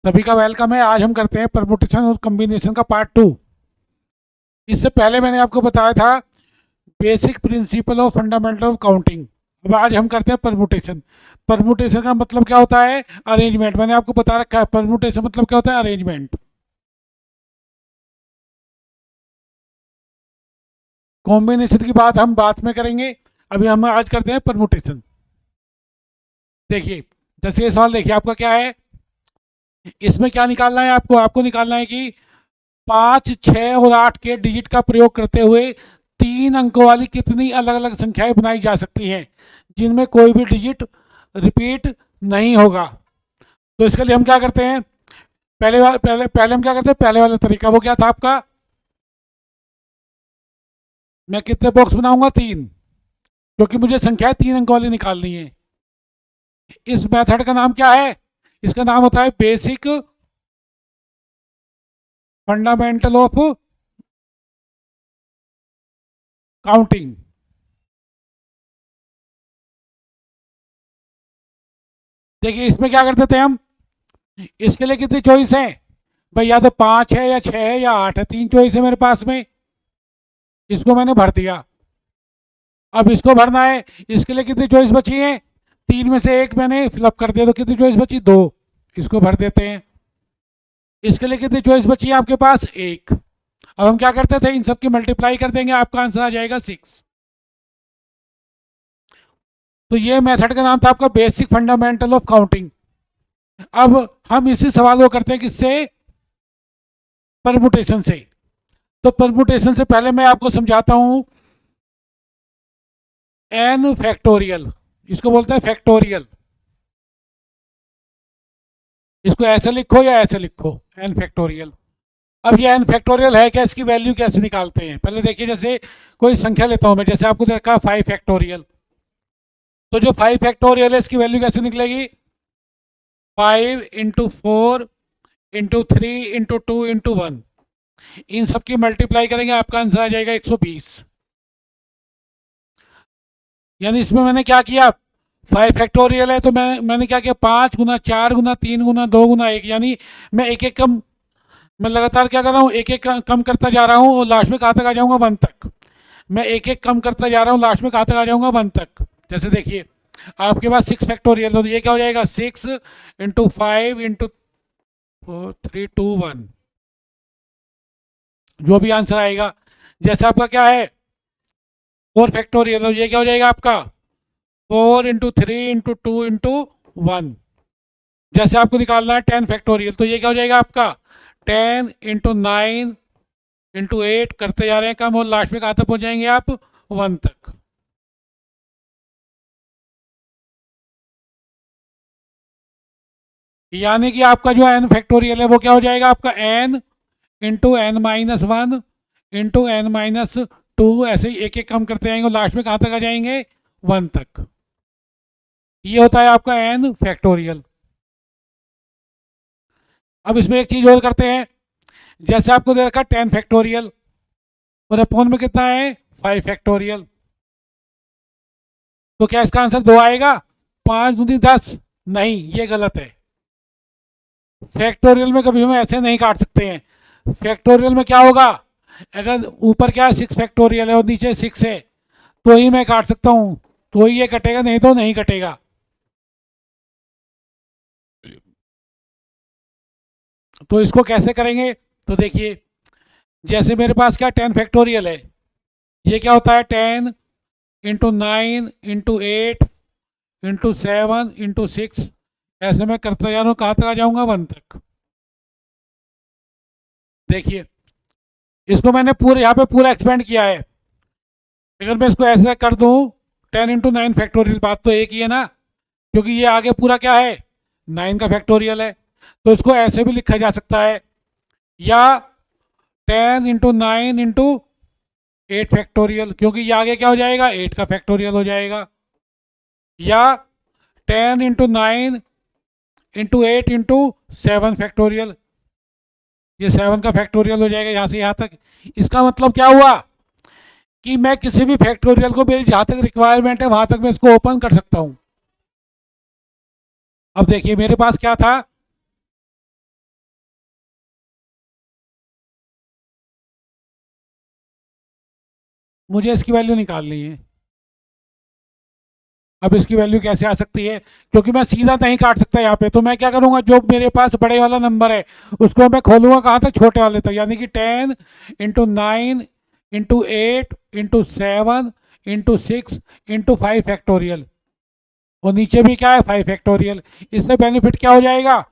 सभी का वेलकम है। आज हम करते हैं परमुटेशन और कॉम्बिनेशन का पार्ट 2। इससे पहले मैंने आपको बताया था basic principle of fundamental of counting. अब आज हम करते हैं परमुटेशन। परमुटेशन का मतलब क्या होता है? अरेंजमेंट। मैंने आपको बता रखा है परमुटेशन मतलब क्या होता है, अरेंजमेंट। कॉम्बिनेशन की बात हम बाद में करेंगे, अभी हम आज करते हैं परमुटेशन। देखिए, जैसे ये सवाल देखिए, आपका क्या है, इसमें क्या निकालना है आपको? आपको निकालना है कि 5, 6 और 8 के डिजिट का प्रयोग करते हुए 3 अंकों वाली कितनी अलग अलग संख्याएं बनाई जा सकती हैं जिनमें कोई भी डिजिट रिपीट नहीं होगा। तो इसके लिए हम क्या करते हैं, पहले हम क्या करते हैं, पहले वाला तरीका वो क्या था आपका, मैं कितने बॉक्स बनाऊंगा, 3, क्योंकि मुझे संख्याएं 3 अंकों वाली निकालनी है। इस मेथड का नाम क्या है? इसका नाम होता है बेसिक फंडामेंटल ऑफ काउंटिंग। देखिए, इसमें क्या करते थे हम, इसके लिए कितनी चॉइस है भाई, या तो 5 है या 6 है या 8 है, 3 चॉइस है मेरे पास में। इसको मैंने भर दिया। अब इसको भरना है, इसके लिए कितनी चॉइस बची है, 3 में से 1 मैंने फिलअप कर दिया, तो कितनी चॉइस बची, 2। इसको भर देते हैं। इसके लिए कितनी चॉइस बची है आपके पास, 1। अब हम क्या करते थे, इन सब की मल्टीप्लाई कर देंगे, आपका आंसर आ जाएगा 6। तो ये मेथड का नाम था आपका बेसिक फंडामेंटल ऑफ काउंटिंग। अब हम इसी सवाल को करते हैं किससे, परमुटेशन से। तो परमुटेशन से पहले मैं आपको समझाता हूं एन फैक्टोरियल। इसको बोलते हैं फैक्टोरियल। इसको ऐसे लिखो या ऐसे लिखो, एन फैक्टोरियल। अब ये एन फैक्टोरियल है क्या, इसकी वैल्यू कैसे निकालते हैं, पहले देखिए। जैसे कोई संख्या लेता हूं मैं, जैसे आपको देखा 5 फैक्टोरियल, तो जो 5 फैक्टोरियल है इसकी वैल्यू कैसे निकलेगी, 5 इंटू 4 इंटू 3 इंटू 2 इंटू 1। इन सब की मल्टीप्लाई करेंगे, आपका आंसर आ जाएगा 120। यानी इसमें मैंने क्या किया, 5 फैक्टोरियल है तो मैंने क्या किया, 5 गुना 4 गुना 3 गुना 2 गुना 1, यानी मैं एक एक कम, मैं लगातार क्या कर रहा हूँ, एक एक कम करता जा रहा हूँ और लास्ट में कहाँ तक आ जाऊंगा, 1 तक। मैं एक एक कम करता जा रहा हूँ, लास्ट में कहाँ तक आ जाऊंगा, 1 तक। जैसे देखिए, आपके पास 6 फैक्टोरियल, तो ये क्या हो जाएगा, 6 इंटू 5 इंटू 4 3 2 1, जो भी आंसर आएगा। जैसे आपका क्या है, 4 फैक्टोरियल, तो ये क्या हो जाएगा आपका, 4 इंटू 3 इंटू 2 इंटू 1। जैसे आपको निकालना है 10 फैक्टोरियल, तो ये क्या हो जाएगा आपका, 10 इंटू 9 इंटू 8 करते जा रहे हैं कम, और लास्ट में कहाँ तक पहुंच जाएंगे आप, 1 तक। यानी कि आपका जो एन फैक्टोरियल है वो क्या हो जाएगा आपका, n into n-1 into n-2, ऐसे ही एक एक कम करते जाएंगे और लास्ट में कहाँ तक आ जाएंगे, 1 तक। ये होता है आपका एन फैक्टोरियल। अब इसमें एक चीज और करते हैं, जैसे आपको दे रखा 10 फैक्टोरियल और अपोन में कितना है, 5 फैक्टोरियल, तो क्या इसका आंसर 2 आएगा, 5 दूनी 10? नहीं, ये गलत है। फैक्टोरियल में कभी हम ऐसे नहीं काट सकते हैं। फैक्टोरियल में क्या होगा, अगर ऊपर क्या है 6 फैक्टोरियल है और नीचे 6 है, तो ही मैं काट सकता हूँ, तो ही ये कटेगा, नहीं तो नहीं कटेगा। तो इसको कैसे करेंगे, तो देखिए, जैसे मेरे पास क्या 10 फैक्टोरियल है, ये क्या होता है, 10 इंटू 9 इंटू 8 इंटू 7 इंटू 6, ऐसे मैं करता जा रहा हूँ, कहाँ तक आ जाऊंगा, 1 तक। देखिए, इसको मैंने पूरे यहाँ पे पूरा एक्सपेंड किया है। अगर मैं इसको ऐसे कर दूँ, 10 इंटू 9 फैक्टोरियल, बात तो एक ही है ना, क्योंकि ये आगे पूरा क्या है, 9 का फैक्टोरियल है। तो इसको ऐसे भी लिखा जा सकता है, या 10 इंटू 9 इंटू 8 फैक्टोरियल, क्योंकि ये आगे क्या हो जाएगा, 8 का फैक्टोरियल हो जाएगा। या 10 इंटू 9 इंटू 8 इंटू 7 फैक्टोरियल, ये 7 का फैक्टोरियल हो जाएगा यहाँ से यहाँ तक। इसका मतलब क्या हुआ कि मैं किसी भी फैक्टोरियल को, मेरी जहाँ तक रिक्वायरमेंट है वहां तक मैं इसको ओपन कर सकता हूँ। अब देखिए, मेरे पास क्या था, मुझे इसकी वैल्यू निकालनी है। अब इसकी वैल्यू कैसे आ सकती है, क्योंकि मैं सीधा नहीं काट सकता यहाँ पे, तो मैं क्या करूँगा, जो मेरे पास बड़े वाला नंबर है उसको मैं खोलूँगा कहाँ तक, छोटे वाले तक, यानी कि 10 × 9 × 8 × 7 × 6 × 5 फैक्टोरियल। और नीचे भी क्या है, 5 फैक्टोरियल। इससे बेनिफिट क्या हो जाएगा,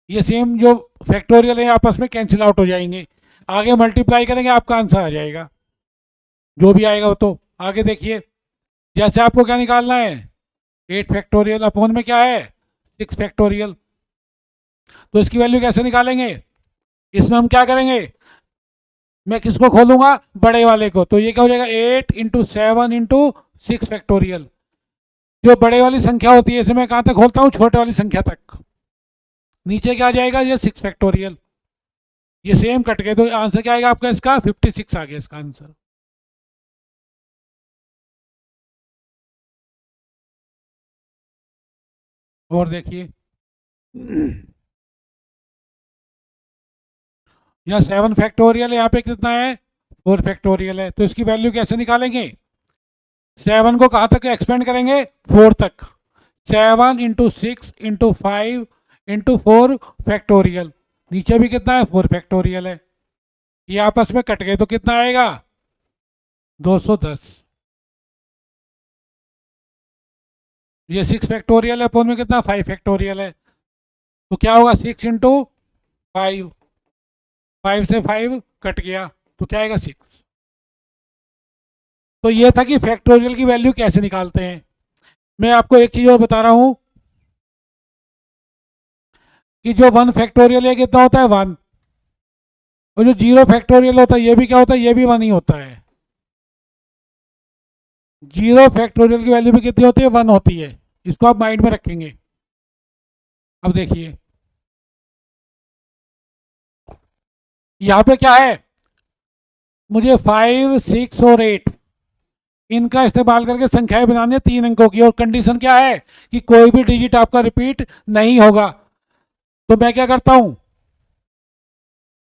ये सेम जो फैक्टोरियल है आपस में कैंसिल आउट हो जाएंगे, आगे मल्टीप्लाई करेंगे आपका आंसर आ जाएगा, जो भी आएगा वो। तो आगे देखिए, जैसे आपको क्या निकालना है, 8 फैक्टोरियल अपॉन में क्या है, 6 फैक्टोरियल। तो इसकी वैल्यू कैसे निकालेंगे, इसमें हम क्या करेंगे, मैं किसको खोलूंगा, बड़े वाले को, तो ये क्या हो जाएगा, 8 × 7 × 6 फैक्टोरियल। जो बड़े वाली संख्या होती है इसे मैं कहाँ तक खोलता हूँ, छोटे वाली संख्या तक। नीचे क्या आ जाएगा, ये 6 फैक्टोरियल। ये सेम कट गए, तो आंसर क्या आएगा आपका, इसका 56 आ गया इसका आंसर। और देखिए, यहाँ 7 फैक्टोरियल है, यहाँ पे कितना है, 4 फैक्टोरियल है। तो इसकी वैल्यू कैसे निकालेंगे, 7 को कहाँ तक एक्सपेंड करेंगे, 4 तक। 7 × 6 × 5 × 4 नीचे भी कितना है, 4 फैक्टोरियल है। ये आपस में कट गए तो कितना आएगा, 210। ये 6 फैक्टोरियल है, अपन में कितना, 5 फैक्टोरियल है। तो क्या होगा, 6 × 5, 5 से 5 कट गया, तो क्या आएगा, 6। तो ये था कि फैक्टोरियल की वैल्यू कैसे निकालते हैं। मैं आपको एक चीज़ और बता रहा हूँ कि जो 1 फैक्टोरियल है कितना होता है, 1। और जो 0 फैक्टोरियल होता है ये भी क्या होता है, ये भी 1 ही होता है। 0 फैक्टोरियल की वैल्यू भी कितनी होती है, 1 होती है। इसको आप माइंड में रखेंगे। अब देखिए, यहाँ पे क्या है, मुझे 5, 6 और 8 इनका इस्तेमाल करके संख्याएं बनानी है 3 अंकों की, और कंडीशन क्या है कि कोई भी डिजिट आपका रिपीट नहीं होगा। तो मैं क्या करता हूं,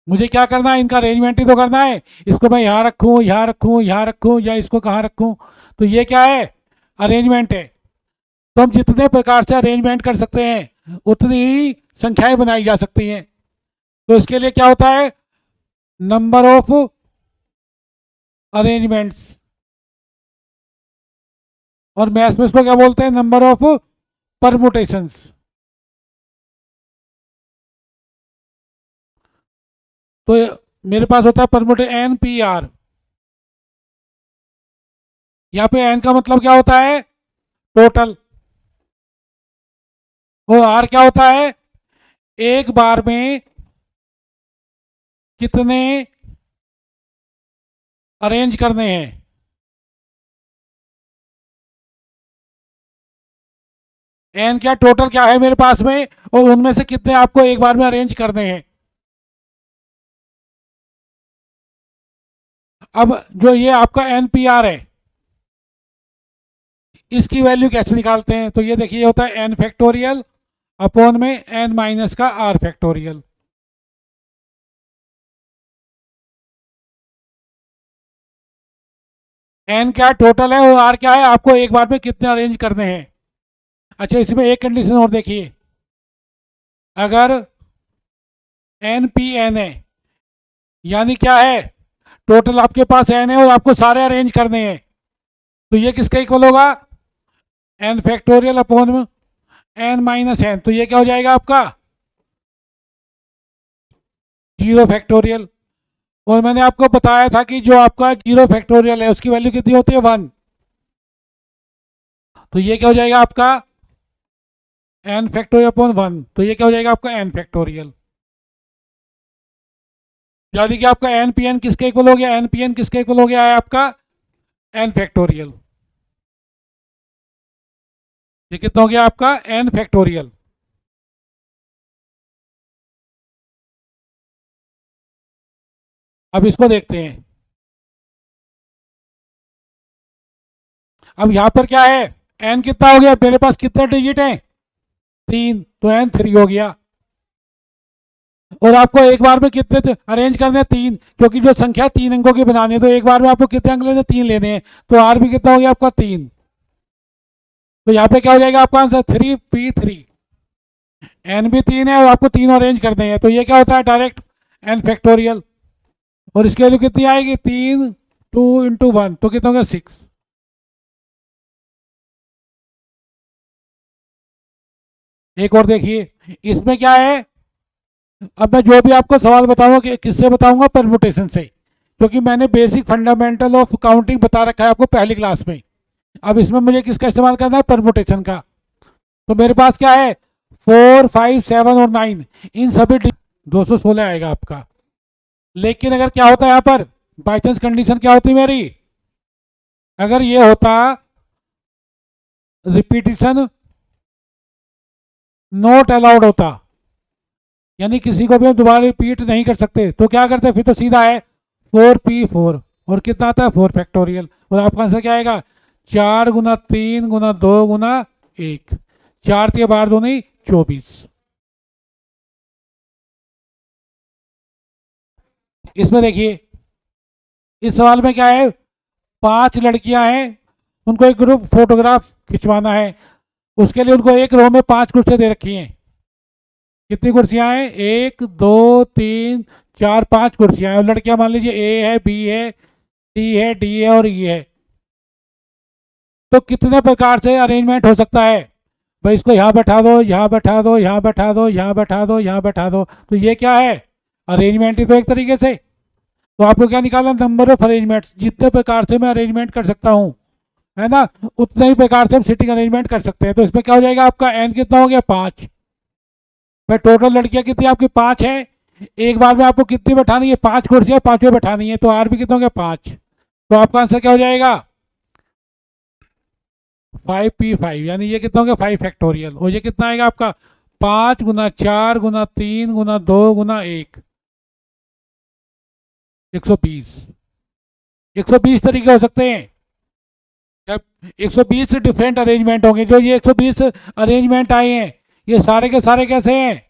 मुझे क्या करना है, इनका अरेंजमेंट ही तो करना है। इसको मैं यहाँ रखूँ, यहाँ रखूँ, यहाँ रखूँ, या इसको कहाँ रखूँ, तो ये क्या है, अरेंजमेंट है। तो हम जितने प्रकार से अरेंजमेंट कर सकते हैं उतनी ही संख्याएं बनाई जा सकती हैं। तो इसके लिए क्या होता है, नंबर ऑफ अरेंजमेंट्स, और मैथ्स में इसको क्या बोलते हैं, नंबर ऑफ परमुटेशंस। तो मेरे पास होता है परमुटे NPR। यहाँ पे एन का मतलब क्या होता है, टोटल। और आर क्या होता है, एक बार में कितने अरेंज करने हैं। एन क्या, टोटल क्या है मेरे पास में, और उनमें से कितने आपको एक बार में अरेंज करने हैं। अब जो ये आपका NPR है, इसकी वैल्यू कैसे निकालते हैं, तो ये देखिए होता है n फैक्टोरियल अपॉन में n माइनस का r फैक्टोरियल। n क्या टोटल है और r क्या है, आपको एक बार में कितने अरेंज करने हैं। अच्छा, इसमें एक कंडीशन और देखिए, अगर NPN है, यानी क्या है, टोटल आपके पास n है और आपको सारे अरेंज करने हैं, तो ये किसका इक्वल होगा, n फैक्टोरियल अपॉन में n माइनस n। तो ये क्या हो जाएगा आपका, 0 फैक्टोरियल। और मैंने आपको बताया था कि जो आपका 0 फैक्टोरियल है उसकी वैल्यू कितनी होती है, 1। तो ये क्या हो जाएगा आपका, n फैक्टोरियल अपॉन 1। तो ये क्या हो जाएगा आपका n फैक्टोरियल। यानी कि आपका NPN किसके इक्वल हो गया, NPN किसके इक्वल हो गया है आपका, n फैक्टोरियल। ये कितना हो गया आपका, n फैक्टोरियल। अब इसको देखते हैं। अब यहां पर क्या है, n कितना हो गया, मेरे पास कितने डिजिट हैं, 3, तो n 3 हो गया। और आपको एक बार में कितने अरेंज करने हैं? 3, क्योंकि जो संख्या 3 अंकों की बनानी है तो एक बार में आपको कितने अंक लेने हैं? 3 लेने हैं। तो आर भी कितना हो गया आपका? 3। तो यहाँ पे क्या हो जाएगा आपका आंसर? 3p3। एन भी 3 है और आपको तीनों अरेंज करने हैं, तो ये क्या होता है? Direct n factorial. और इसकी वैल्यू कितनी आएगी? 3 2 इंटू 1, तो कितना होगा? 6। एक और देखिए, इसमें क्या है, अब मैं जो भी आपको सवाल बताऊंगा कि किससे बताऊंगा? परमुटेशन से, क्योंकि मैंने बेसिक फंडामेंटल ऑफ काउंटिंग बता रखा है आपको पहली क्लास में। अब इसमें मुझे किसका इस्तेमाल करना है? परमुटेशन का। तो मेरे पास क्या है? 4 5 7 और 9, इन सभी 216 आएगा आपका। लेकिन अगर क्या होता है यहाँ पर, बाई चांस कंडीशन क्या होती मेरी, अगर ये होता रिपीटिशन नॉट अलाउड होता, यानी किसी को भी हम दोबारा रिपीट नहीं कर सकते, तो क्या करते? फिर तो सीधा है 4p4, और कितना आता है? 4 फैक्टोरियल। और आपका आंसर क्या आएगा? 4 गुना 3 गुना 2 गुना 1, 4 के बार 2 नहीं 24। इसमें देखिए, इस सवाल में क्या है, 5 लड़कियां हैं, उनको एक ग्रुप फोटोग्राफ खिंचवाना है। उसके लिए उनको एक रो में 5 कुर्सियां दे रखी हैं। कितनी कुर्सियां हैं? 1 2 3 4 5 कुर्सियां हैं। और लड़कियां मान लीजिए ए है, बी है, सी है, डी है और ई है। तो कितने प्रकार से अरेंजमेंट हो सकता है? भाई इसको यहाँ बैठा दो, यहाँ बैठा दो, यहाँ बैठा दो, यहाँ बैठा दो, यहाँ बैठा दो, तो ये क्या है? अरेंजमेंट ही तो एक तरीके से। तो आपको क्या निकालना? Number of arrangement. जितने प्रकार से मैं अरेंजमेंट कर सकता हूँ, है ना, उतने ही प्रकार से हम सिटिंग अरेंजमेंट कर सकते हैं। तो इसमें क्या हो जाएगा आपका? एन कितना हो गया? 5। भाई टोटल लड़कियां कितनी आपकी? 5 है। एक बार में आपको कितनी बैठानी है? 5 कुर्सियां, 5 बैठानी है, तो आर भी कितना हो गया? 5। तो आपका आंसर क्या हो जाएगा? 5p5, यानी ये कितना हो गया? 5 फैक्टोरियल। और ये कितना आएगा आपका? 5 गुना 4 गुना 3 गुना 2 गुना 1, 120। 120 तरीके हो सकते हैं। जब 120 डिफरेंट अरेंजमेंट होंगे, जो ये 120 अरेंजमेंट आए हैं, ये सारे के सारे कैसे हैं?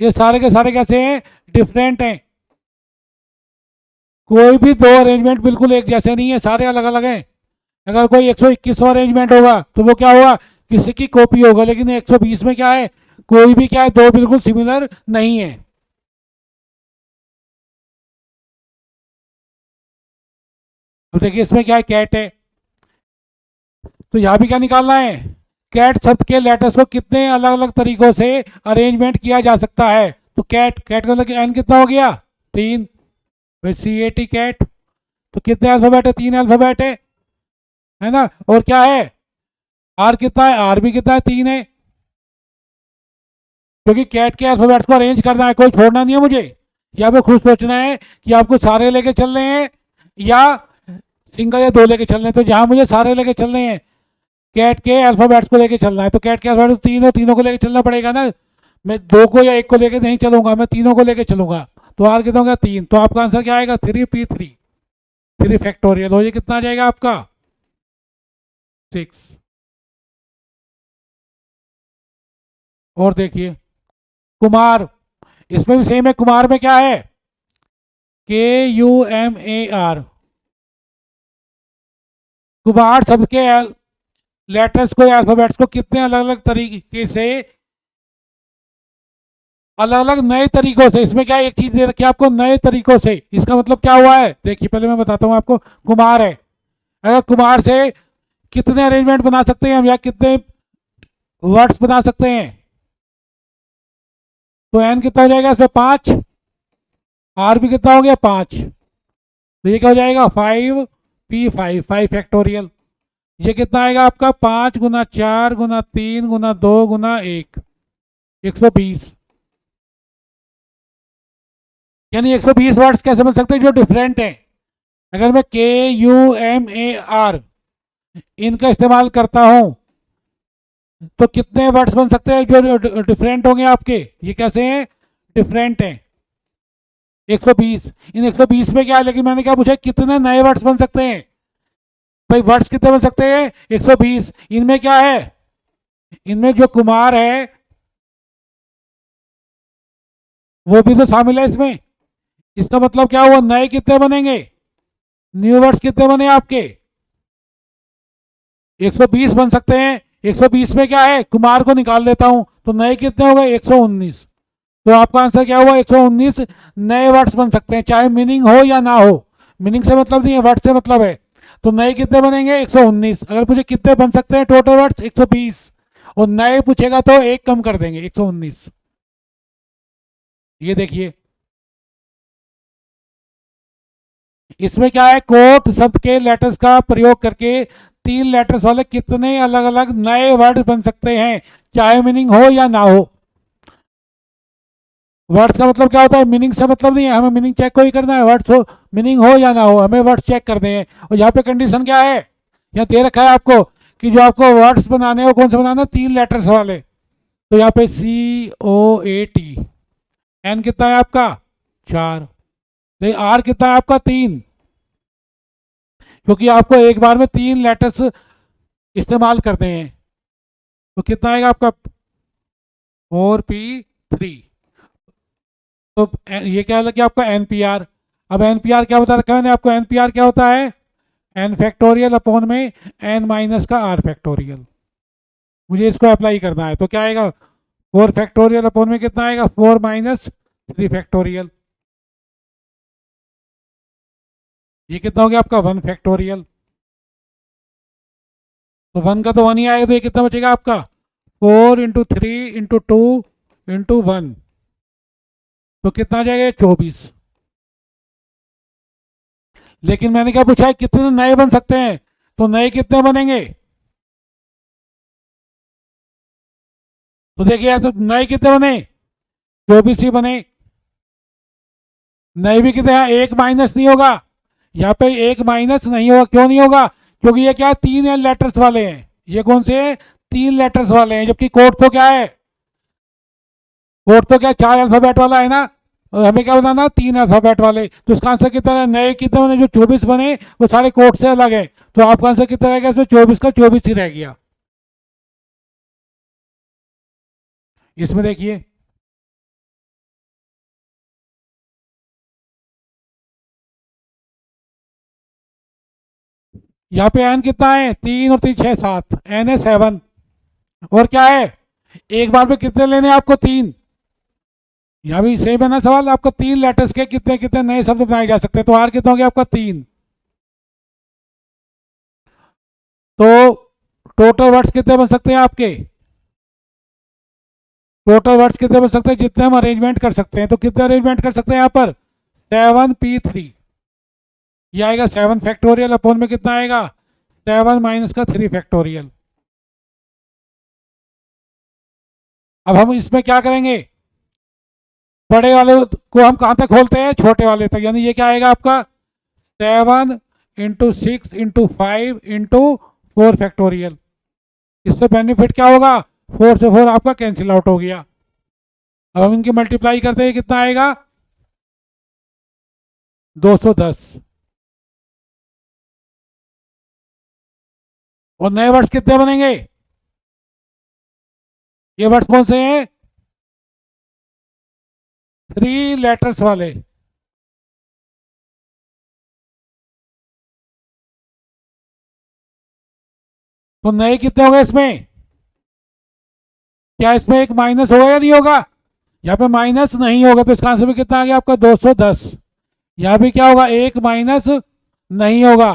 ये सारे के सारे कैसे हैं? डिफरेंट हैं। कोई भी दो अरेंजमेंट बिल्कुल एक जैसे नहीं है, सारे अलग अलग हैं। अगर कोई 121 अरेंजमेंट होगा तो वो क्या होगा? किसी की कॉपी होगा। लेकिन 120 में क्या है? कोई भी क्या है? दो बिल्कुल सिमिलर नहीं है। अब देखिए इसमें क्या है? कैट है, तो यहाँ भी क्या निकालना है? कैट शब्द के लेटर्स को कितने अलग अलग तरीकों से अरेंजमेंट किया जा सकता है? तो कैट, कैट का मतलब एन कितना हो गया? 3। फिर CAT कैट, तो कितने अल्फाबेट है? 3 अल्फाबेट है ना। और क्या है? आर कितना है? आर भी कितना है? 3 है। क्योंकि कैट के अल्फाबेट्स को अरेंज करना है, कोई छोड़ना नहीं है मुझे। या मैं खुद सोचना है कि आपको सारे लेके चलने हैं या सिंगल या दो लेके चलने हैं। तो जहां मुझे सारे लेके चलने हैं, कैट के अल्फाबेट्स को लेके चलना है, तो कैट के अल्फाबेट्स तीनों को लेके चलना पड़ेगा ना। मैं दो को या एक को लेके नहीं चलूंगा, मैं तीनों को लेके चलूंगा। तो आर कितना होगा? 3। तो आपका आंसर क्या आएगा? 3p3, 3 factorial. हो ये कितना आ जाएगा आपका? 6। और देखिए कुमार, इसमें भी सेम है। कुमार में क्या है? KUMAR। कुमार शब्द के लेटर्स को या अल्फाबेट्स को कितने अलग अलग तरीके से, अलग अलग नए तरीकों से, इसमें क्या है? एक चीज दे रखी है आपको, नए तरीकों से। इसका मतलब क्या हुआ है? देखिए पहले मैं बताता हूँ आपको। कुमार है, अगर कुमार से कितने अरेंजमेंट बना सकते हैं हम, या कितने वर्ड्स बना सकते हैं? तो एन कितना हो जाएगा इसमें? 5। आर भी कितना हो गया? 5। तो ये क्या हो जाएगा? 5p5, 5 factorial. ये कितना आएगा आपका? 5 गुना 4 गुना 3 गुना 2 गुना 1, 120। यानी 120 वर्ड्स कैसे बन सकते हैं? जो डिफरेंट हैं। अगर मैं KUMAR इनका इस्तेमाल करता हूं, तो कितने वर्ड्स बन सकते हैं जो डिफरेंट होंगे आपके? ये कैसे हैं? डिफरेंट हैं। 120। इन 120 में क्या है? लेकिन मैंने क्या पूछा? कितने नए वर्ड्स बन सकते हैं? भाई वर्ड्स कितने बन सकते हैं? 120। इनमें क्या है? इनमें जो कुमार है वो भी तो शामिल है इसमें। इसका मतलब क्या हुआ, नए कितने बनेंगे, न्यू वर्ड्स कितने बने आपके, 120 बन सकते हैं। 120 में क्या है, कुमार को निकाल देता हूं तो नए कितने हो गए, 119। तो आपका आंसर क्या हुआ, 119 नए वर्ड्स बन सकते हैं, चाहे मीनिंग हो या ना हो। मीनिंग से मतलब नहीं है, वर्ड से मतलब है। तो नए कितने बनेंगे, 119। अगर मुझे कितने बन सकते हैं टोटल वर्ड्स, 120। और नए पूछेगा तो एक कम कर देंगे, 119। ये देखिए, इसमें क्या है, कोट शब्द के लेटर्स का प्रयोग करके 3 लेटर्स वाले कितने अलग अलग नए वर्ड बन सकते हैं, चाहे मीनिंग हो या ना हो। वर्ड्स का मतलब क्या होता है, मीनिंग से मतलब नहीं है, हमें मीनिंग चेक को ही करना है, वर्ड्स हो मीनिंग हो या ना हो, हमें वर्ड्स चेक करने हैं। और यहाँ पे कंडीशन क्या है, यहाँ दे रखा है आपको कि जो आपको वर्ड्स बनाने हैं वो कौन से बनाना है, 3 लेटर्स वाले। तो यहाँ पे COAT, एन कितना है आपका 4, लेकिन आर कितना है आपका 3, क्योंकि आपको एक बार में 3 लेटर्स इस्तेमाल करते हैं। तो कितना आएगा आपका 4P3। तो ये क्या लगे आपका NPR। अब NPR क्या बता रखा है मैंने आपको, NPR क्या होता है, n फैक्टोरियल अपॉन में n माइनस का r फैक्टोरियल। मुझे इसको अप्लाई करना है, तो क्या आएगा 4 फैक्टोरियल अपॉन में कितना आएगा, 4 माइनस 3 फैक्टोरियल। ये कितना हो गया आपका 1 फैक्टोरियल। तो 1 का तो 1 ही आएगा, तो ये कितना बचेगा आपका 4 × 3 × 2 × 1। तो कितना आ जाएगा 24। लेकिन मैंने क्या पूछा है, कितने नए बन सकते हैं, तो नए कितने बनेंगे। तो देखिए, तो नए कितने बने, 24 ही बने। नए भी कितने हैं, एक माइनस नहीं होगा, यहाँ पे एक माइनस नहीं होगा। क्यों नहीं होगा, क्योंकि ये क्या है, 3 लेटर्स वाले हैं। ये कौन से हैं, 3 लेटर्स वाले हैं, जबकि कोड तो क्या है, कोड तो क्या 4 अल्फाबेट वाला है ना। और हमें क्या बनाना, 3 अल्फाबेट वाले। तो इसका आंसर कितना है, नए कितने बने, जो 24 बने वो सारे कोड से अलग है। तो आपका आंसर कितना रहेगा, इसमें 24 का 24 ही रह गया। इसमें देखिए, यहाँ पे एन कितना है, 3 और 3 6 7, एन है 7। और क्या है, एक बार में कितने लेने हैं आपको, 3। यहाँ भी सेम है ना सवाल, आपको 3 लेटर्स के कितने कितने नए शब्द बनाए जा सकते हैं। तो आर कितना हो गया आपका 3। तो टोटल वर्ड्स कितने बन सकते हैं आपके, टोटल वर्ड्स कितने बन सकते हैं, जितने हम अरेंजमेंट कर सकते हैं। तो कितने अरेंजमेंट कर सकते हैं यहाँ पर, 7P3। ये आएगा 7 फैक्टोरियल अपॉन में कितना आएगा, 7 माइनस का 3 फैक्टोरियल। अब हम इसमें क्या करेंगे, बड़े वाले को हम कहाँ तक खोलते हैं, छोटे वाले तक। यानी ये क्या आएगा आपका 7 × 6 × 5 × 4 फैक्टोरियल। इससे बेनिफिट क्या होगा, 4 से 4 आपका कैंसिल आउट हो गया। अब हम इनकी मल्टीप्लाई करते हैं, कितना आएगा 210। और नए वर्ड्स कितने बनेंगे, ये वर्ड्स कौन से हैं, 3 लेटर्स वाले। तो नए कितने हो गए इसमें, क्या इसमें एक माइनस होगा या नहीं होगा, यहाँ पे माइनस नहीं होगा। तो इसका आंसर भी कितना आ गया आपका 210। यहाँ भी क्या होगा, एक माइनस नहीं होगा,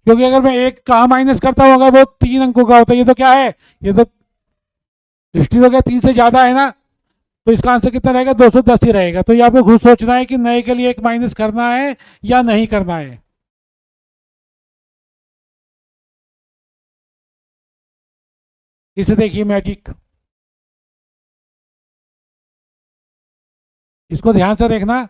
क्योंकि अगर मैं एक कहा माइनस करता हूँ अगर वो 3 अंकों का होता है। ये तो क्या है, ये तो हिस्ट्री हो गया, 3 से ज्यादा है ना। तो इसका आंसर कितना रहेगा, 210 ही रहेगा। तो ये आपको खुद सोचना है कि नए के लिए एक माइनस करना है या नहीं करना है। इसे देखिए मैजिक, इसको ध्यान से देखना।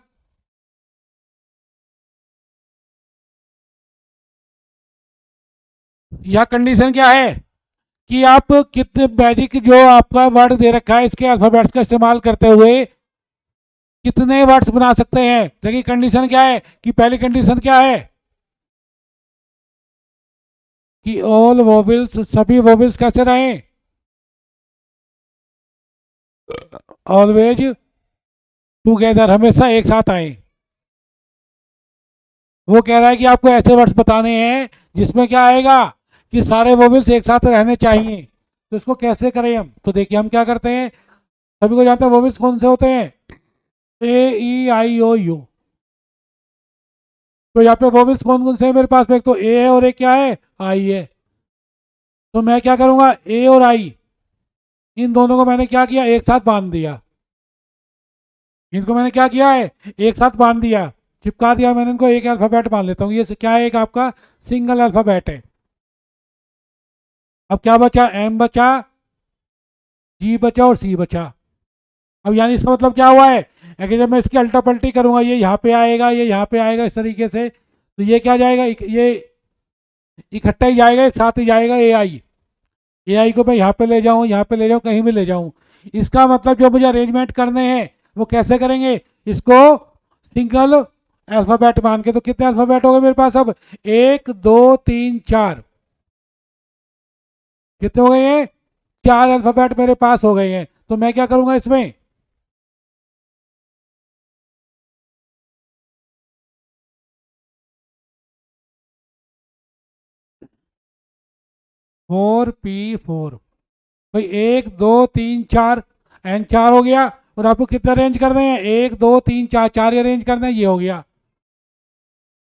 यह कंडीशन क्या है कि आप कितने मैजिक जो आपका वर्ड दे रखा है इसके अल्फाबेट्स का इस्तेमाल करते हुए कितने वर्ड्स बना सकते हैं। देखिए कंडीशन क्या है, कि पहली कंडीशन क्या है कि ऑल वोवेल्स, सभी वोवेल्स कैसे रहें, ऑलवेज टुगेदर हमेशा एक साथ आए। वो कह रहा है कि आपको ऐसे वर्ड्स बताने हैं जिसमें क्या आएगा कि सारे वोवेल्स एक साथ रहने चाहिए। तो इसको कैसे करें हम? तो देखिए हम क्या करते हैं, सभी को जानते हैं वोवेल्स कौन से होते हैं, ए ई आई ओ यू। तो यहाँ पे वोवेल्स कौन कौन से हैं मेरे पास में, एक तो ए है और एक क्या है, आई है। तो मैं क्या करूंगा, ए और आई इन दोनों को मैंने क्या किया, एक साथ बांध दिया। इनको मैंने क्या किया है, एक साथ बांध दिया, चिपका दिया मैंने इनको, एक अल्फाबेट मान लेता हूँ। ये क्या है, एक आपका सिंगल अल्फाबेट है। अब क्या बचा, एम बचा, जी बचा और सी बचा। अब यानी इसका मतलब क्या हुआ है कि जब मैं इसकी अल्टा पल्टी करूंगा, ये यहाँ पे आएगा, ये यहाँ पे आएगा, इस तरीके से, तो ये क्या जाएगा, ये इकट्ठा ही जाएगा, एक साथ ही जाएगा। ए आई को मैं यहाँ पे ले जाऊँ, यहाँ पे ले जाऊँ, कहीं भी ले जाऊँ। इसका मतलब जो मुझे अरेंजमेंट करने हैं वो कैसे करेंगे, इसको सिंगल अल्फाबेट मान के। तो कितने अल्फाबेट हो गए मेरे पास अब, एक दो तीन चार, कितने हो गए हैं, चार अल्फाबेट मेरे पास हो गए हैं। तो मैं क्या करूंगा इसमें, 4P4, भाई एक दो तीन चार, एन चार हो गया। और आपको कितना अरेंज करने हैं, एक दो तीन चार, चार अरेंज करने हैं, ये हो गया।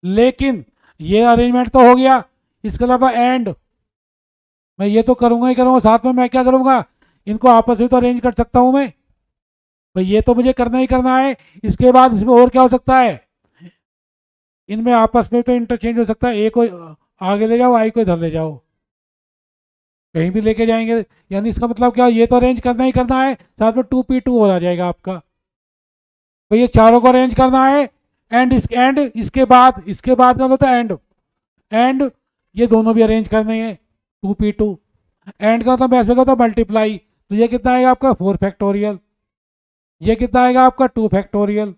लेकिन ये अरेंजमेंट तो हो गया, इसके अलावा एंड मैं ये तो करूंगा ही करूंगा, साथ में मैं क्या करूंगा, इनको आपस में तो अरेंज कर सकता हूं मैं, भाई ये तो मुझे करना ही करना है। इसके बाद इसमें और क्या हो सकता है, इनमें आपस में तो इंटरचेंज हो सकता है, ए को आगे ले जाओ, आई को इधर ले जाओ, कहीं भी लेके जाएंगे। यानी इसका मतलब क्या, ये तो अरेंज करना ही करना है, साथ में 2P2 हो जाएगा आपका। तो ये चारों को अरेंज करना है। एंड इसके बाद का होता है एंड ये दोनों भी अरेंज करने हैं, 2P2। एंड का मतलब ऐसे का होता है मल्टीप्लाई। तो ये कितना आएगा आपका 4 फैक्टोरियल, ये कितना आएगा आपका 2 फैक्टोरियल।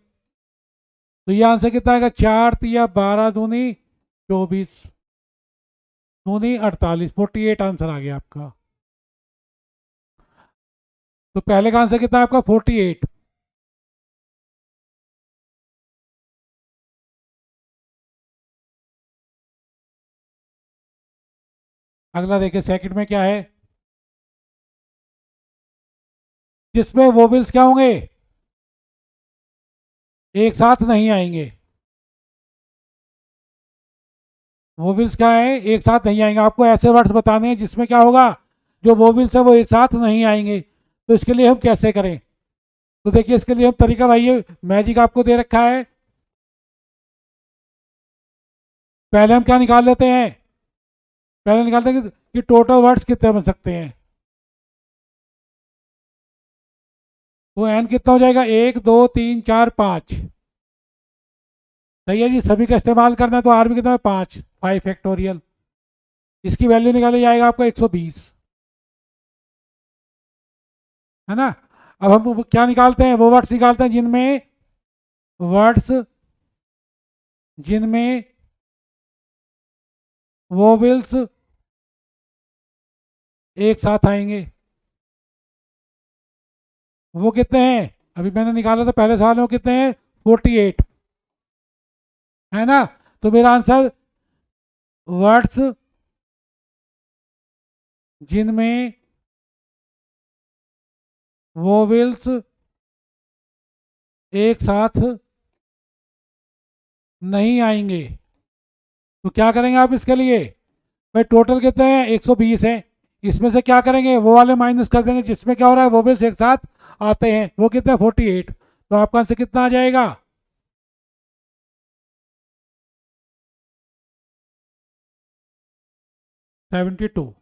तो ये आंसर कितना आएगा, 4 तिया 12 दूनी 24 दूनी 48, 48 आंसर आ गया आपका। तो पहले का आंसर कितना है आपका 48। अगला देखिए सेकंड में क्या है, जिसमें वोवेल्स क्या होंगे, एक साथ नहीं आएंगे। वोवेल्स क्या है, एक साथ नहीं आएंगे। आपको ऐसे वर्ड्स बताने हैं जिसमें क्या होगा, जो वोवेल्स है वो एक साथ नहीं आएंगे। तो इसके लिए हम कैसे करें, तो देखिए इसके लिए हम तरीका, भाई ये मैजिक आपको दे रखा है। पहले हम क्या निकाल लेते हैं, पहले निकालते हैं कि टोटल वर्ड्स कितने बन सकते हैं। तो एन कितना हो जाएगा, एक दो तीन चार पाँच, सही है जी। सभी का इस्तेमाल करना है तो आर भी कितना है, 5, 5 फैक्टोरियल। इसकी वैल्यू निकाली जाएगा आपका 120, है ना। अब हम क्या निकालते हैं, वो वर्ड्स निकालते हैं वर्ड्स जिनमें वोवेल्स एक साथ आएंगे। वो कितने हैं, अभी मैंने निकाला था पहले सवाल में, वो कितने हैं, 48, है ना। तो मेरा आंसर, वर्ड्स जिनमें वोवेल्स एक साथ नहीं आएंगे। तो क्या करेंगे आप इसके लिए, भाई टोटल कितने हैं, 120 है। इसमें से क्या करेंगे, वो वाले माइनस कर देंगे जिसमें क्या हो रहा है, वोवेल्स एक साथ आते हैं, वो कितने, 48। तो आपका आंसर कितना आ जाएगा, 72।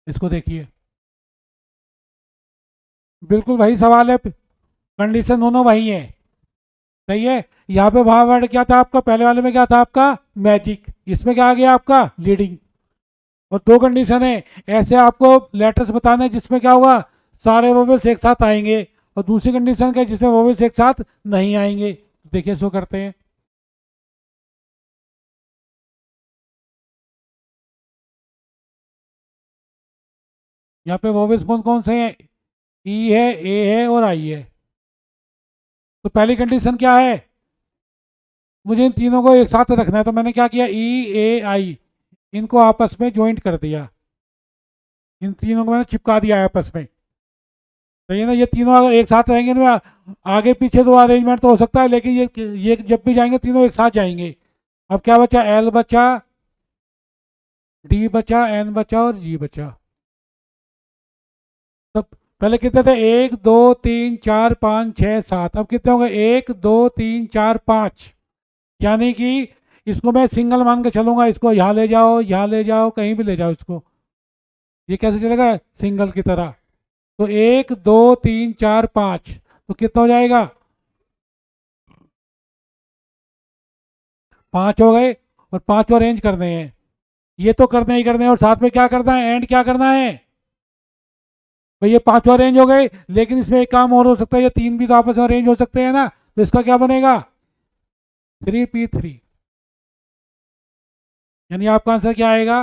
इसको देखिए, बिल्कुल वही सवाल है, कंडीशन दोनों वही है, सही है। यहाँ पे वहां वर्ड क्या था आपका, पहले वाले में क्या था आपका, मैजिक, इसमें क्या आ गया आपका, लीडिंग। और दो कंडीशन है, ऐसे आपको लेटर्स बताना है जिसमें क्या होगा, सारे वोवेल्स एक साथ आएंगे। और दूसरी कंडीशन क्या है, जिसमें वोवेल्स एक साथ नहीं आएंगे। देखिए इसको करते हैं, यहाँ पे वोवेल्स कौन कौन से हैं? ई है, ए है और आई है। तो पहली कंडीशन क्या है? मुझे इन तीनों को एक साथ रखना है, तो मैंने क्या किया, ई ए आई इनको आपस में ज्वाइंट कर दिया। इन तीनों को मैंने चिपका दिया आपस में। तो ये ना, ये तीनों अगर एक साथ रहेंगे ना, आगे पीछे तो अरेंजमेंट तो हो सकता है, लेकिन ये जब भी जाएंगे तीनों एक साथ जाएंगे। अब क्या बचा? एल बचा, डी बचा, एन बचा और जी बचा। तो पहले कितने थे? एक दो तीन चार पाँच छः सात। अब कितने होंगे? एक दो तीन चार पाँच। यानी कि इसको मैं सिंगल मान के चलूंगा, इसको यहाँ ले जाओ, यहाँ ले जाओ, कहीं भी ले जाओ इसको। ये कैसे चलेगा? सिंगल की तरह। तो एक दो तीन चार पाँच, तो कितना हो जाएगा? पाँच हो गए। और पांचों अरेंज करने हैं, ये तो करने ही करने हैं, और साथ में क्या करना है? एंड क्या करना है भाई? ये पांचों अरेंज हो गए, लेकिन इसमें एक काम और हो सकता है, ये तीन भी तो आपस में अरेंज हो सकते हैं ना। तो इसका क्या बनेगा? 3p3। यानी आपका आंसर क्या आएगा?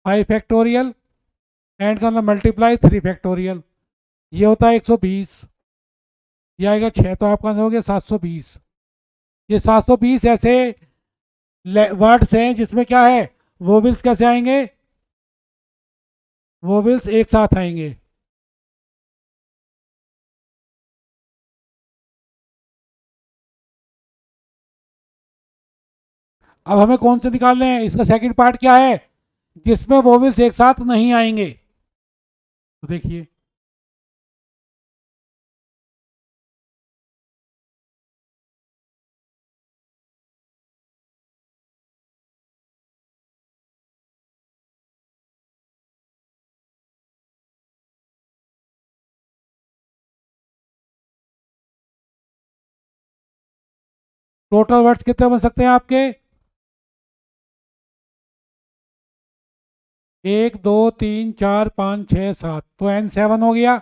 5 फैक्टोरियल एंड का मतलब मल्टीप्लाई 3 फैक्टोरियल। ये होता है 120, ये आएगा 6, तो आपका आंसर हो गया 720। ये 720 ऐसे वर्ड्स हैं जिसमें क्या है, वोवेल्स कैसे आएंगे? वोवेल्स एक साथ आएंगे। अब हमें कौन से निकालने हैं? इसका सेकंड पार्ट क्या है, जिसमें वोवेल्स एक साथ नहीं आएंगे? तो देखिए, टोटल वर्ड्स कितने बन सकते हैं आपके? एक दो तीन चार पाँच छः सात, तो N7 हो गया।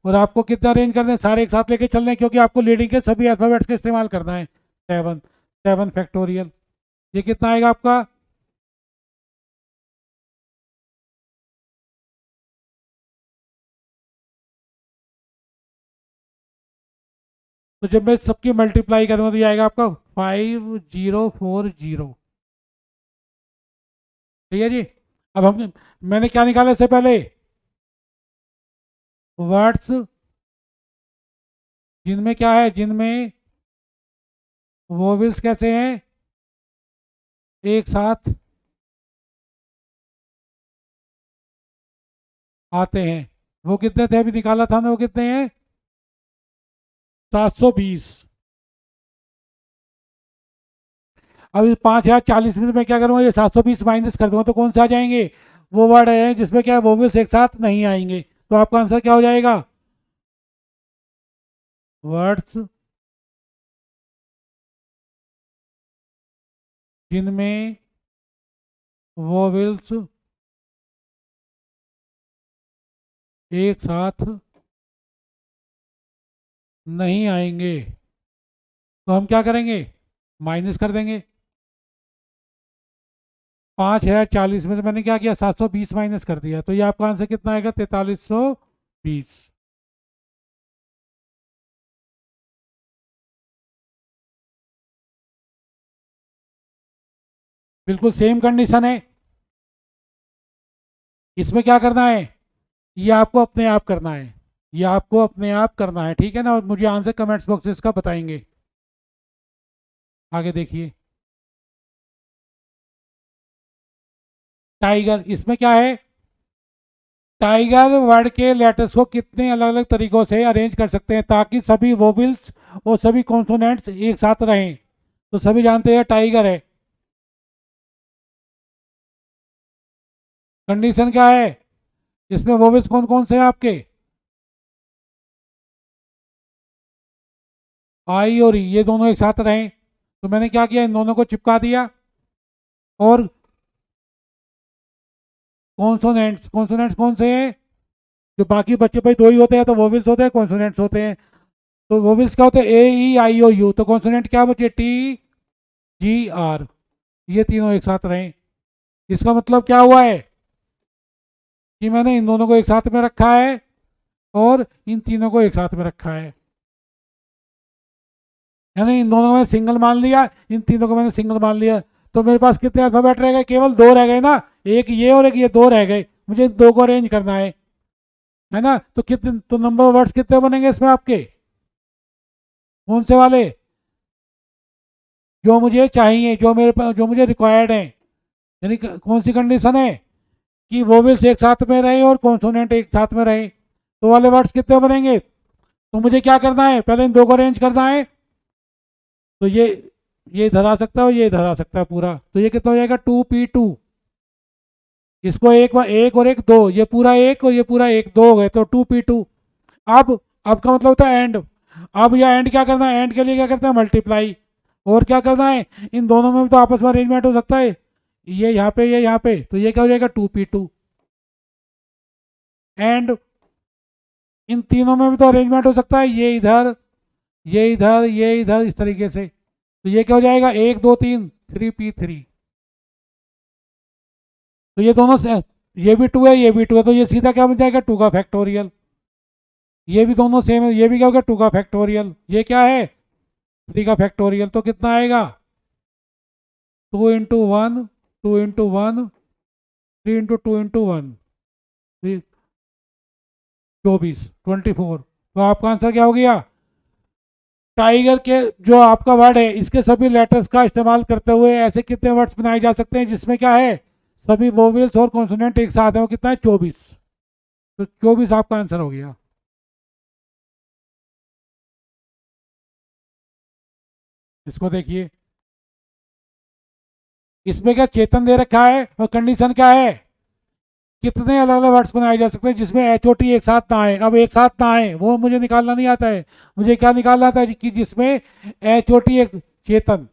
और आपको कितना अरेंज करना है? सारे एक साथ लेके चलने हैं, क्योंकि आपको लीडिंग के सभी अल्फाबेट्स का इस्तेमाल करना है। 7, 7 फैक्टोरियल। ये कितना आएगा आपका? तो जब मैं सबकी मल्टीप्लाई करूँगा तो ये आएगा आपका 5040। ठीक है जी। अब हम, मैंने क्या निकाला इससे पहले? वर्ड्स जिनमें क्या है, जिनमें वोवेल्स कैसे हैं, एक साथ आते हैं। वो कितने थे? अभी निकाला था हमने, वो कितने हैं? 720। अब इस 5040 में से मैं क्या करूँगा, ये 720 माइनस कर दूंगा, तो कौन से आ जाएंगे? वो वर्ड है जिसमें क्या है, वोवेल्स एक साथ नहीं आएंगे। तो आपका आंसर क्या हो जाएगा? वर्ड्स जिनमें वोवेल्स एक साथ नहीं आएंगे, तो हम क्या करेंगे? माइनस कर देंगे। 5040 में से मैंने क्या किया, 720 माइनस कर दिया, तो ये आपका आंसर कितना आएगा? 4320। बिल्कुल सेम कंडीशन है। इसमें क्या करना है? ये आपको अपने आप करना है, ये आपको अपने आप करना है, ठीक है ना। और मुझे आंसर कमेंट्स बॉक्स में इसका बताएंगे। आगे देखिए, टाइगर, इसमें क्या है? टाइगर वर्ड के लेटर्स को कितने अलग अलग तरीकों से अरेंज कर सकते हैं ताकि सभी वोबिल्स और सभी कॉन्सोनेंट्स एक साथ रहें? तो सभी जानते हैं टाइगर है। कंडीशन क्या है? इसमें वोबिल्स कौन कौन से हैं आपके? आई और ई, ये दोनों एक साथ रहें। तो मैंने क्या किया, इन दोनों को चिपका दिया। और कॉन्सोनेंट्स, कॉन्सोनेंट्स कौन से हैं? जो बाकी बच्चे भाई दो ही होते हैं, तो वोविल्स होते हैं, कॉन्सोनेंट्स होते हैं। तो वोविल्स क्या होते हैं? ए ई आई ओ यू। तो कॉन्सोनेंट क्या बचे? T G R. ये तीनों एक साथ रहें। इसका मतलब क्या हुआ है? कि मैंने इन दोनों को एक साथ में रखा है और इन तीनों को एक साथ में रखा है, यानी इन दोनों को मैंने सिंगल मान लिया, इन तीनों को मैंने सिंगल मान लिया। तो मेरे पास कितने अल्फाबेट रह गए? केवल दो रह गए ना, एक ये और एक ये, दो रह गए। मुझे इन दो को अरेंज करना है ना। तो कितने, तो नंबर ऑफ वर्ड्स कितने बनेंगे इसमें आपके? कौन से वाले? जो मुझे चाहिए, जो मेरे पास, जो मुझे रिक्वायर्ड है। यानी कौन सी कंडीशन है कि वोवेल्स एक साथ में रहे और कॉन्सोनेंट एक साथ में रहे, तो वाले वर्ड्स कितने बनेंगे? तो मुझे क्या करना है? पहले इन दो को अरेंज करना है। तो ये इधर आ सकता है और ये इधर आ सकता है पूरा। तो ये कितना हो जाएगा? 2p2। इसको एक और एक दो, ये पूरा एक और ये पूरा एक, दो हो गए, तो 2p2। अब का मतलब होता है एंड। अब यह एंड क्या करना है? एंड के लिए क्या करते हैं? मल्टीप्लाई। और क्या करना है? इन दोनों में तो आपस में अरेंजमेंट हो सकता है, ये यहाँ पे, ये यहाँ पे, तो ये क्या हो जाएगा? 2p2। एंड इन तीनों में भी तो अरेंजमेंट हो सकता है, ये इधर, ये इधर, ये इधर, इस तरीके से। तो ये क्या हो जाएगा? 1 2 3, 3p3। तो ये दोनों से, ये भी 2 है, ये भी 2 है, तो ये सीधा क्या बन जाएगा? 2 का फैक्टोरियल। ये भी दोनों सेम है, ये भी क्या होगा? 2 का फैक्टोरियल। ये क्या है? 3 का फैक्टोरियल। तो कितना आएगा? 2 × 1, 2 × 1, 3 × 2 × 1, 24। तो आपका आंसर क्या हो गया? टाइगर के जो आपका वर्ड है, इसके सभी लेटर्स का इस्तेमाल करते हुए ऐसे कितने वर्ड्स बनाए जा सकते हैं जिसमें क्या है? सभी वोवेल्स और कॉन्सोनेंट एक साथ है। वो कितना है? 24। तो 24 आपका आंसर हो गया। इसको देखिए, इसमें क्या चेतन दे रखा है और कंडीशन क्या है? कितने अलग अलग वर्ड्स बनाए जा सकते हैं जिसमें एच ओ टी एक साथ ना आए। अब एक साथ ना आए वो मुझे निकालना नहीं आता है। मुझे क्या निकालना आता है? कि जिसमें एच ओ टी एक, चेतन,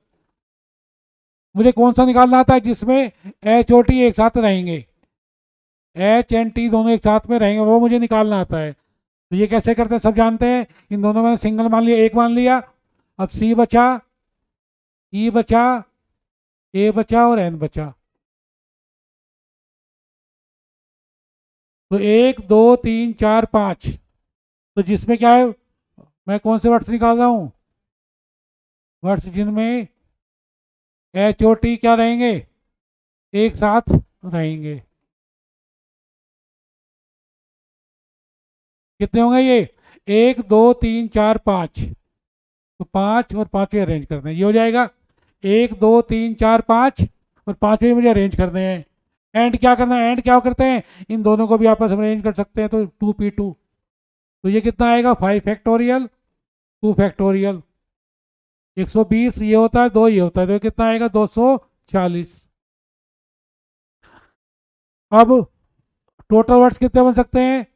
मुझे कौन सा निकालना आता है जिसमें एच ओ टी एक साथ रहेंगे, एच एंड टी दोनों एक साथ में रहेंगे, वो मुझे निकालना आता है। तो ये कैसे करते हैं सब जानते हैं। इन दोनों में सिंगल मान लिया, एक मान लिया। अब सी बचा, ई बचा, ए बचा और एन बचा। तो 1 2 3 4 5, तो जिसमें क्या है? मैं कौन से वर्ड्स निकाल रहा हूँ? वर्ड्स जिनमें एच ओ टी क्या रहेंगे? एक साथ रहेंगे। कितने होंगे ये? 1 2 3 4 5। तो 5 और 5 अरेंज करने हैं, ये हो जाएगा 1 2 3 4 5, और 5 मुझे अरेंज करने हैं। एंड क्या करना है? एंड क्या करते हैं? इन दोनों को भी आपस में अरेंज कर सकते हैं, तो 2p2। तो ये कितना आएगा? 5 फैक्टोरियल, 2 फैक्टोरियल। 120 ये होता है, 2 ये होता है, तो ये कितना आएगा? 240। अब टोटल वर्ड्स कितने बन सकते हैं?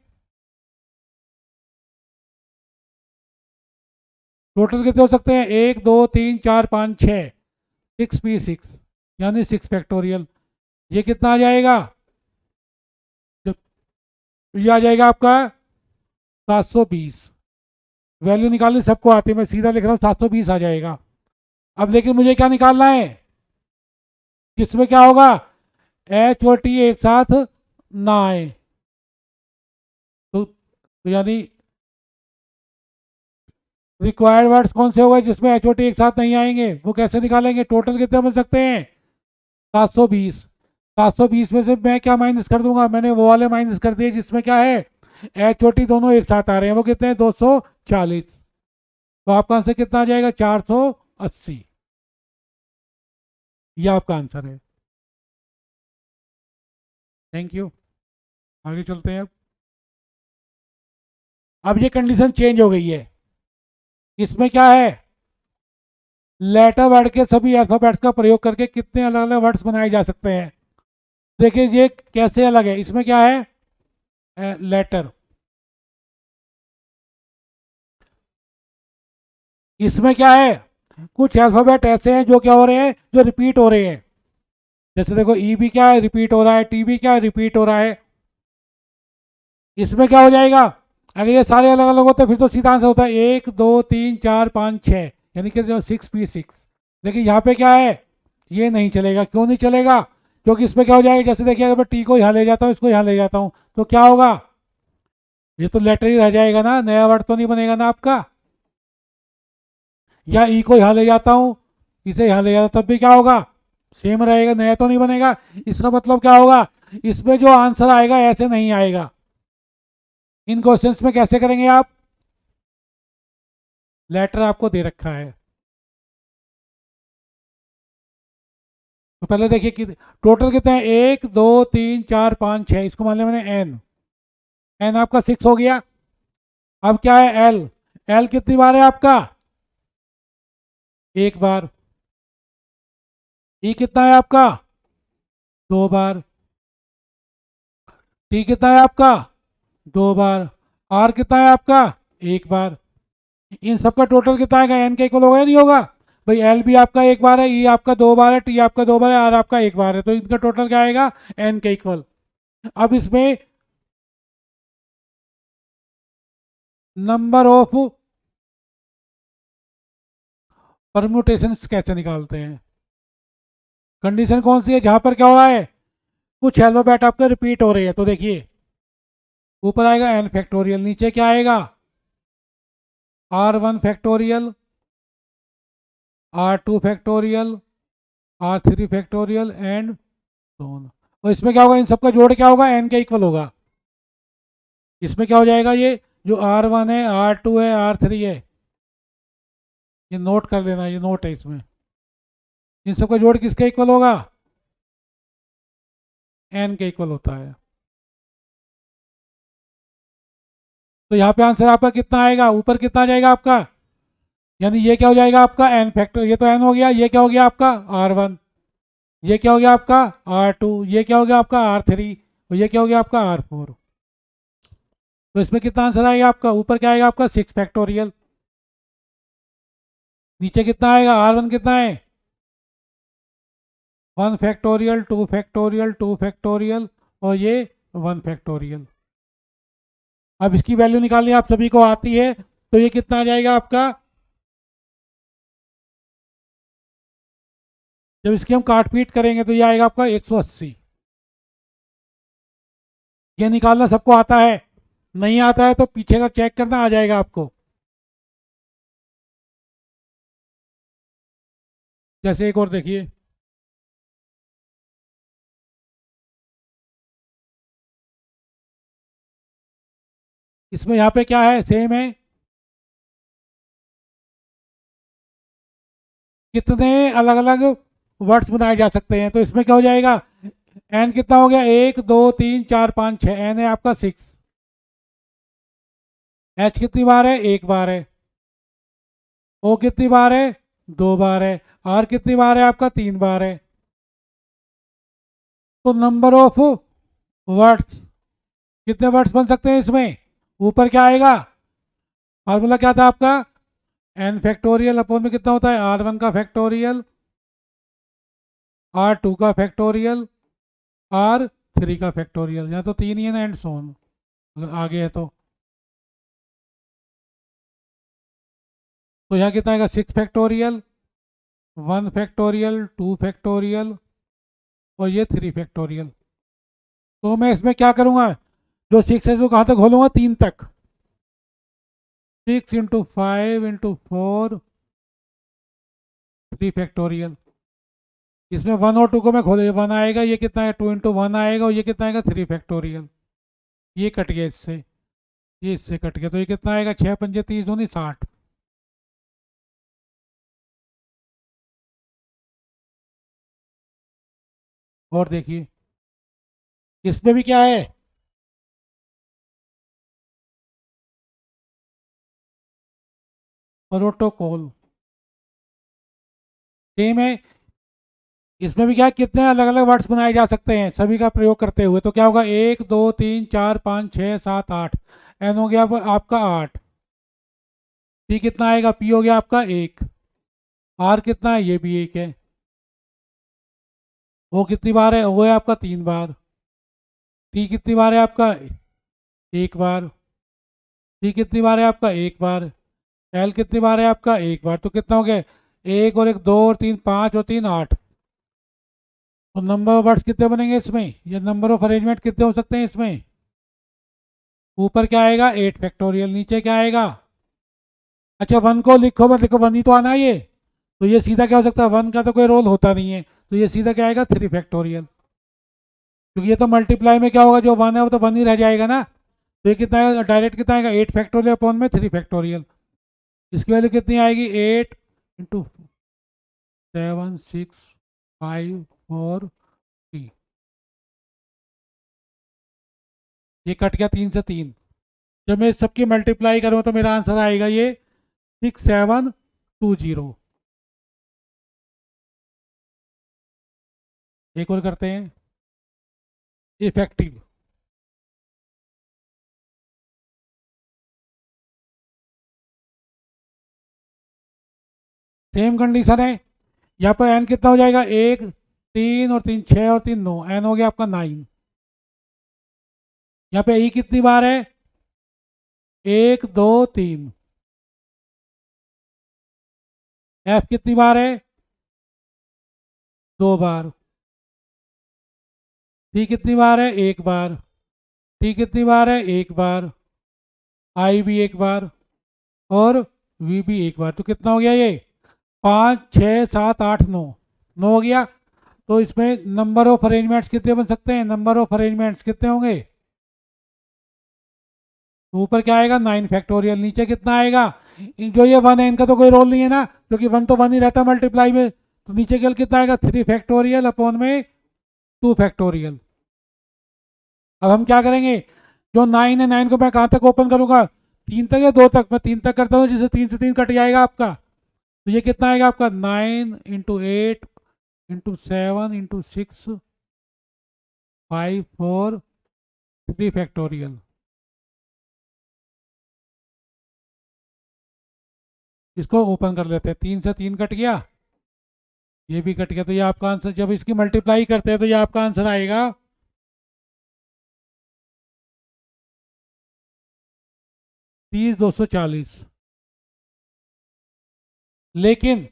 टोटल कितने हो सकते हैं? 1 2 3 4 5 6, 6p6, यानी 6 फैक्टोरियल। ये कितना आ जाएगा? ये आ जाएगा आपका 720। वैल्यू निकालनी सबको आती है, मैं सीधा लिख रहा हूँ, 720 आ जाएगा। अब लेकिन मुझे क्या निकालना है? किसमें क्या होगा? एच और टी एक साथ ना आए। तो यानी रिक्वायर्ड वर्ड्स कौन से हो गए जिसमें एच ओ टी एक साथ नहीं आएंगे? वो कैसे निकालेंगे? टोटल कितने बन सकते हैं? 720। 720 में से मैं क्या माइनस कर दूंगा? मैंने वो वाले माइनस कर दिए जिसमें क्या है? एच ओ टी दोनों एक साथ आ रहे हैं। वो कितने हैं? 240। तो आपका आंसर कितना आ जाएगा? 480। ये आपका आंसर है। Thank you. आगे चलते हैं। अब ये कंडीशन चेंज हो गई है। इसमें क्या है? लेटर वर्ड के सभी अल्फाबेट्स का प्रयोग करके कितने अलग अलग वर्ड्स बनाए जा सकते हैं। देखिए ये कैसे अलग है। इसमें क्या है? लेटर। इसमें क्या है? कुछ अल्फाबेट ऐसे हैं जो क्या हो रहे हैं? जो रिपीट हो रहे हैं। जैसे देखो ई भी क्या है? रिपीट हो रहा है। टी भी क्या है? रिपीट हो रहा है। इसमें क्या हो जाएगा? अगर ये सारे अलग अलग होते फिर तो सीधा आंसर होता है 1 2 3 4 5 6, यानी कि जो 6p6। लेकिन यहाँ पे क्या है? ये नहीं चलेगा। क्यों नहीं चलेगा? क्योंकि इसमें क्या हो जाएगा, जैसे देखिए अगर मैं टी को यहाँ ले जाता हूँ, इसको यहाँ ले जाता हूँ, तो क्या होगा, ये तो लेटर ही रह जाएगा ना, नया वर्ड तो नहीं बनेगा ना आपका। या ई को यहाँ ले जाता हूँ, इसे यहाँ ले जाता हूँ, तब भी क्या होगा, सेम रहेगा, नया तो नहीं बनेगा। इसका मतलब क्या होगा, इसमें जो आंसर आएगा ऐसे नहीं आएगा। इन क्वेश्चंस में कैसे करेंगे आप, लेटर आपको दे रखा है, तो पहले देखिए कि टोटल कितने हैं, 1 2 3 4 5 6, इसको मान लिया मैंने एन, एन आपका 6 हो गया। अब क्या है एल, एल कितनी बार है आपका, एक बार। ई कितना है आपका, 2 बार। टी कितना है आपका, 2 बार। आर कितना है आपका, 1 बार। इन सबका टोटल कितना आएगा, एन का इक्वल होगा या नहीं होगा, भाई एल भी आपका 1 बार है, ई आपका 2 बार है, टी आपका 2 बार है, आर आपका 1 बार है, तो इनका टोटल क्या आएगा, एन का इक्वल। अब इसमें नंबर ऑफ परम्यूटेशंस कैसे निकालते हैं, कंडीशन कौन सी है जहां पर क्या हो रहा है, कुछ अल्फाबेट आपके रिपीट हो रही है, तो देखिए ऊपर आएगा एन फैक्टोरियल, नीचे क्या आएगा, R1 factorial, R2 factorial, R3 factorial and so on. और इसमें क्या होगा, इन सबका जोड़ क्या होगा, एन के इक्वल होगा। इसमें क्या हो जाएगा, ये जो R1 है, R2 है, R3 है, ये नोट कर लेना, ये नोट है इसमें, इन सबका जोड़ किसके इक्वल होगा, एन के इक्वल होता है। तो यहाँ पे आंसर आपका कितना आएगा, ऊपर कितना आ जाएगा आपका, यानी ये क्या हो जाएगा आपका एन फैक्टर, ये तो एन हो गया, ये क्या हो गया आपका R1, ये क्या हो गया आपका R2, ये क्या हो गया आपका R3, और ये क्या हो गया आपका R4। तो इसमें कितना आंसर आएगा आपका, ऊपर क्या आएगा आपका 6 फैक्टोरियल, नीचे कितना आएगा, R1 कितना है, 1 फैक्टोरियल, 2 फैक्टोरियल, 2 फैक्टोरियल, और ये 1 फैक्टोरियल। अब इसकी वैल्यू निकालनी आप सभी को आती है, तो ये कितना आ जाएगा आपका, जब इसकी हम काट पीट करेंगे तो ये आएगा आपका 180। ये निकालना सबको आता है, नहीं आता है तो पीछे का चेक करना, आ जाएगा आपको। जैसे एक और देखिए, इसमें यहाँ पे क्या है, सेम है, कितने अलग अलग वर्ड्स बनाए जा सकते हैं, तो इसमें क्या हो जाएगा, एन कितना हो गया, 1 2 3 4 5 6, एन है आपका 6। एच कितनी बार है, 1 बार है। ओ कितनी बार है, 2 बार है। आर कितनी बार है आपका, 3 बार है। तो नंबर ऑफ वर्ड्स, कितने वर्ड्स बन सकते हैं इसमें, ऊपर क्या आएगा, फार्मूला क्या था आपका, एन फैक्टोरियल अपॉन में कितना होता है, R1 का फैक्टोरियल, R2 का फैक्टोरियल, R3 का फैक्टोरियल, यहाँ तो 3 ही है ना, एंड सोन अगर आगे है तो यहाँ कितना आएगा, 6 फैक्टोरियल, 1 फैक्टोरियल, 2 फैक्टोरियल, और ये 3 फैक्टोरियल। तो मैं इसमें क्या करूँगा, जो 6 है वो कहाँ तक खोलूँगा, 3 तक, 6 × 5 × 4, 3 फैक्टोरियल। इसमें 1 और 2 को मैं खोले, 1 आएगा, ये कितना है, 2 × 1 आएगा, और ये कितना आएगा, 3 फैक्टोरियल। ये कट गया इससे, ये इससे कट गया, तो ये कितना आएगा, 6 × 5 = 30, 60। और देखिए इसमें भी क्या है, प्रोटोकॉल सेम है, इसमें भी क्या है, कितने अलग अलग वर्ड्स बनाए जा सकते हैं सभी का प्रयोग करते हुए, तो क्या होगा, 1 2 3 4 5 6 7 8, एन हो गया आपका 8, पी कितना आएगा, पी हो गया आपका 1, आर कितना है, ये भी 1 है, ओ कितनी बार है, वो है आपका 3 बार, टी कितनी बार है आपका, 1 बार, सी कितनी बार है आपका, 1 बार, एल कितनी बार है आपका, 1 बार, तो कितना हो गया, 1 और 1 2 और 3 5 और 3 8, तो नंबर ऑफ वर्ड्स कितने बनेंगे इसमें, या नंबर ऑफ अरेंजमेंट कितने हो सकते हैं इसमें? ऊपर क्या आएगा 8 फैक्टोरियल, नीचे क्या आएगा? अच्छा 1 को लिखो मत लिखो, 1 ही तो आना है ये, तो ये सीधा क्या हो सकता है, 1 का तो कोई रोल होता नहीं है, तो ये सीधा क्या आएगा 3 फैक्टोरियल, क्योंकि ये तो मल्टीप्लाई में क्या होगा, जो 1 है वो तो 1 ही रह जाएगा ना। तो ये कितना आएगा डायरेक्ट, कितना आएगा 8 फैक्टोरियल अपॉन में 3 फैक्टोरियल। इसकी वैल्यू कितनी आएगी 8 इंटू 7 6 5 4 3, ये कट गया 3 से 3। जब मैं इस सबकी मल्टीप्लाई करूँ तो मेरा आंसर आएगा ये 6720। एक और करते हैं, इफेक्टिव। सेम कंडीशन है, यहाँ पर एन कितना हो जाएगा, 1 3 और 3 6 और 3 9, एन हो गया आपका 9। यहाँ पे ई कितनी बार है, 1 2 3। एफ कितनी बार है, 2 बार। सी कितनी बार है, 1 बार। टी कितनी बार है, 1 बार। आई भी 1 बार, और वी भी 1 बार। तो कितना हो गया ये, 5 6 7 8 9, 9 हो गया। तो इसमें नंबर ऑफ अरेंजमेंट्स कितने बन सकते हैं, नंबर ऑफ अरेंजमेंट्स कितने होंगे? तो ऊपर क्या आएगा 9 फैक्टोरियल, नीचे कितना आएगा, जो ये 1 है इनका तो कोई रोल नहीं है ना, क्योंकि 1 तो 1 ही रहता है मल्टीप्लाई में। तो नीचे केवल कितना आएगा 3 फैक्टोरियल अपॉन में 2 फैक्टोरियल। अब हम क्या करेंगे, जो 9 है 9 को मैं कहाँ तक ओपन करूंगा, 3 तक या 2 तक? मैं 3 तक करता हूँ, जिससे 3 से 3 कट जाएगा आपका। तो ये कितना आएगा आपका 9 इंटू 8 इंटू 7 इंटू 6 5 4 3 फैक्टोरियल। इसको ओपन कर लेते हैं, 3 से 3 कट गया, ये भी कट गया। तो ये आपका आंसर, जब इसकी मल्टीप्लाई करते हैं तो ये आपका आंसर आएगा 30 240। लेकिन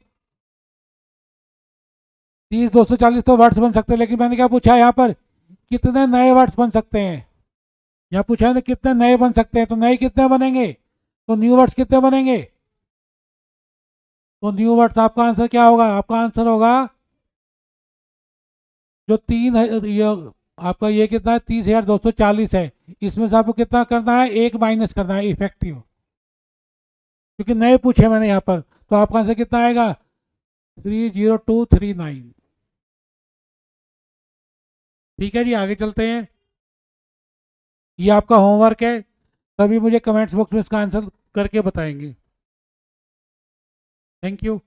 30 240 तो वर्ड्स बन सकते हैं, लेकिन मैंने क्या पूछा है यहाँ पर, कितने नए वर्ड्स बन सकते हैं? यहाँ पूछा है ना कितने नए बन सकते हैं, तो नए कितने बनेंगे, तो न्यू वर्ड्स कितने बनेंगे? तो न्यू वर्ड्स आपका आंसर क्या होगा, आपका आंसर होगा जो 3 है, ये आपका ये कितना है 30,240 है, इसमें से आपको कितना करना है, एक माइनस करना है इफेक्टिव, क्योंकि नए पूछे मैंने यहाँ पर। तो आपका आंसर कितना आएगा 30239। ठीक है जी, आगे चलते हैं। ये आपका होमवर्क है, तभी मुझे कमेंट्स बॉक्स में इसका आंसर करके बताएंगे। Thank you.